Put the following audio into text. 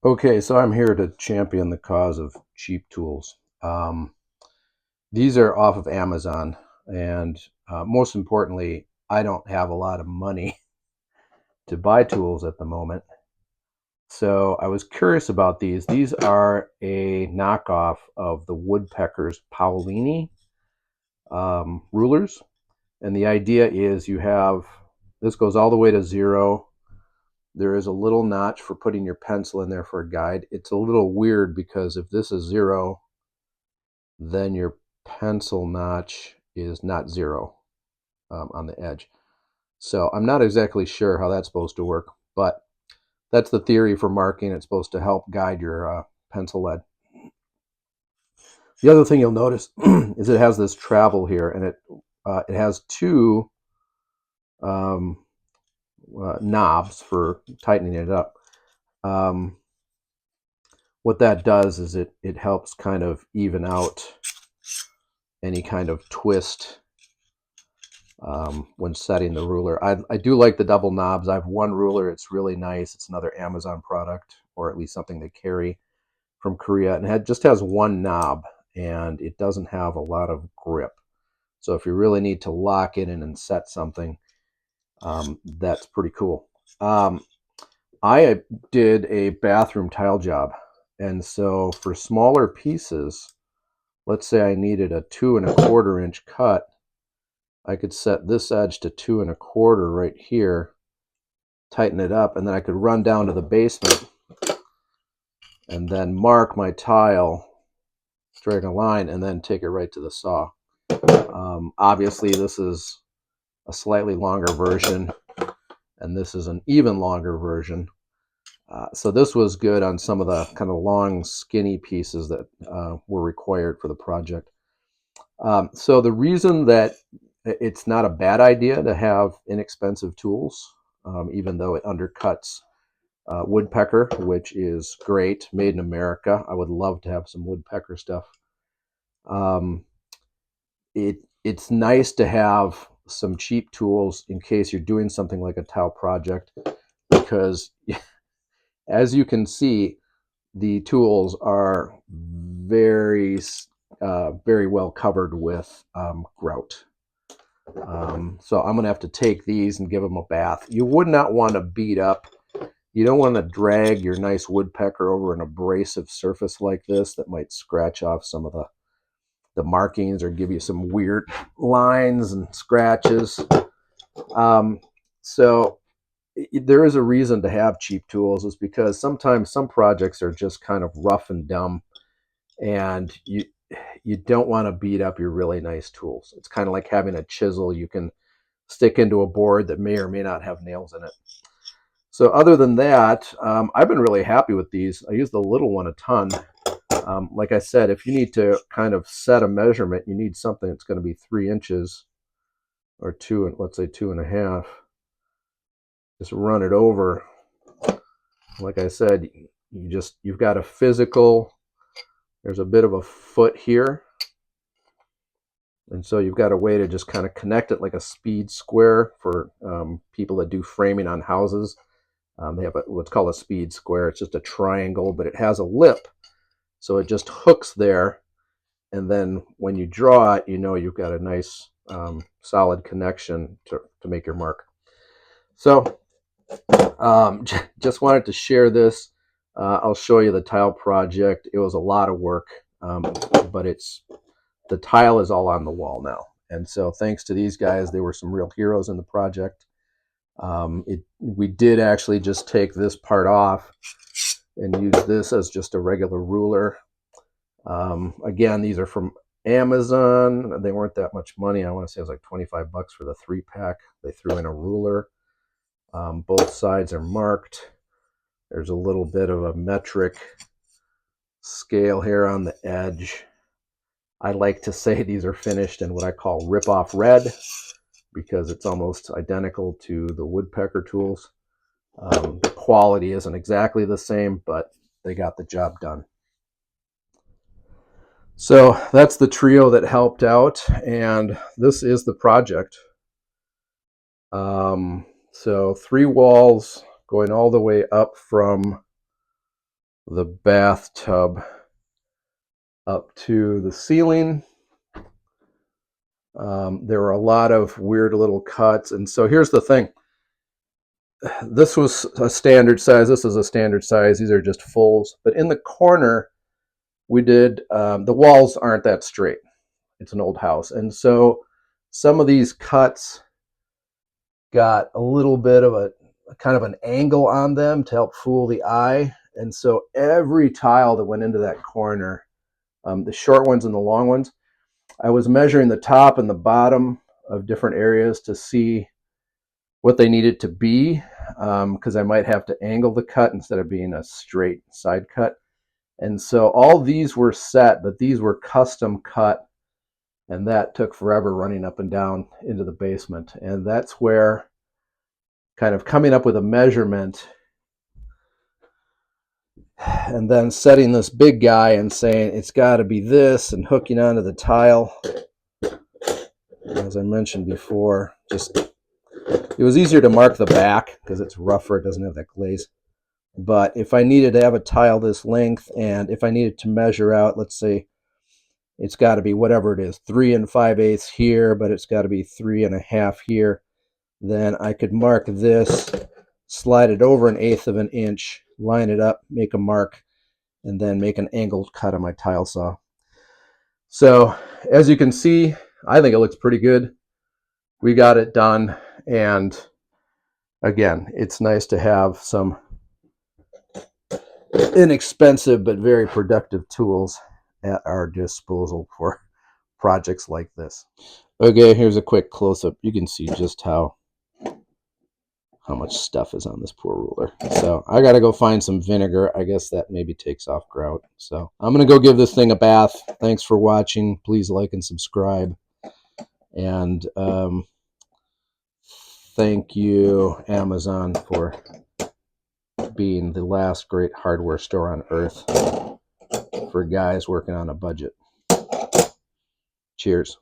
Okay, so I'm here to champion the cause of cheap tools. These are off of Amazon, and most importantly, I don't have a lot of money to buy tools at the moment. So I was curious about these. These are a knockoff of the Woodpecker's Paolini rulers. And the idea is you have this goes all the way to 0. There is a little notch for putting your pencil in there for a guide. It's a little weird because if this is 0, then your pencil notch is not 0 on the edge. So I'm not exactly sure how that's supposed to work, but that's the theory for marking. It's supposed to help guide your pencil lead. The other thing you'll notice is it has this travel here, and it has two um, knobs for tightening it up. Um, what that does is it helps kind of even out any kind of twist when setting the ruler. I do like the double knobs. I have one ruler. It's really nice. It's another Amazon product, or at least something they carry from Korea, and it just has one knob, and it doesn't have a lot of grip. So if you really need to lock in and set something, that's pretty cool. I did a bathroom tile job, and so for smaller pieces, let's say I needed a 2¼ inch cut, I could set this edge to 2¼ right here, tighten it up, and then I could run down to the basement and then mark my tile, straighten a line, and then take it right to the saw. Obviously, this is a slightly longer version, and this is an even longer version. So this was good on some of the kind of long, skinny pieces that were required for the project. So the reason that it's not a bad idea to have inexpensive tools, even though it undercuts Woodpecker, which is great, made in America. I would love to have some Woodpecker stuff. Um, it's nice to have some cheap tools in case you're doing something like a tile project, because as you can see, the tools are very well covered with grout. So I'm going to have to take these and give them a bath. You would not want to beat up. You don't want to drag your nice woodpecker over an abrasive surface like this that might scratch off some of the markings or give you some weird lines and scratches. Um, so there is a reason to have cheap tools, is because sometimes some projects are just kind of rough and dumb, and you don't want to beat up your really nice tools. It's kind of like having a chisel you can stick into a board that may or may not have nails in it. So other than that, I've been really happy with these. I use the little one a ton. Like I said, if you need to kind of set a measurement, you need something that's going to be 3 inches or two, let's say 2½. Just run it over. Like I said, you've got a physical. There's a bit of a foot here, and so you've got a way to just kind of connect it like a speed square for people that do framing on houses. They have what's called a speed square. It's just a triangle, but it has a lip, so it just hooks there, and then when you draw it, you know you've got a nice solid connection to make your mark. So just wanted to share this. I'll show you the tile project. It was a lot of work, but the tile is all on the wall now. And so thanks to these guys, they were some real heroes in the project. We did actually just take this part off and use this as just a regular ruler. Again, these are from Amazon. They weren't that much money. I want to say it was like 25 bucks for the 3-pack. They threw in a ruler. Both sides are marked. There's a little bit of a metric scale here on the edge. I like to say these are finished in what I call rip-off red, because it's almost identical to the Woodpecker tools. The quality isn't exactly the same, but they got the job done. So that's the trio that helped out, and this is the project. So 3 walls going all the way up from the bathtub up to the ceiling. There were a lot of weird little cuts. And so here's the thing. This was a standard size. This is a standard size. These are just fulls. But in the corner, we did, the walls aren't that straight. It's an old house. And so some of these cuts got a little bit of a kind of an angle on them to help fool the eye. And so every tile that went into that corner, the short ones and the long ones, I was measuring the top and the bottom of different areas to see what they needed to be, because I might have to angle the cut instead of being a straight side cut. And so all these were set, but these were custom cut, and that took forever running up and down into the basement. And that's where kind of coming up with a measurement and then setting this big guy and saying it's got to be this and hooking onto the tile. As I mentioned before, just it was easier to mark the back because it's rougher, it doesn't have that glaze. But if I needed to have a tile this length, and if I needed to measure out, let's say it's got to be whatever it is, 3 5/8 here, but it's got to be 3 1/2 here, then I could mark this, slide it over 1/8 of an inch, line it up, make a mark, and then make an angled cut on my tile saw. So as you can see, I think it looks pretty good. We got it done, and again, it's nice to have some inexpensive but very productive tools at our disposal for projects like this. Okay, here's a quick close-up. You can see just how much stuff is on this poor ruler. So I gotta go find some vinegar. I guess that maybe takes off grout. So I'm gonna go give this thing a bath. Thanks for watching. Please like and subscribe. And thank you, Amazon, for being the last great hardware store on earth for guys working on a budget. Cheers.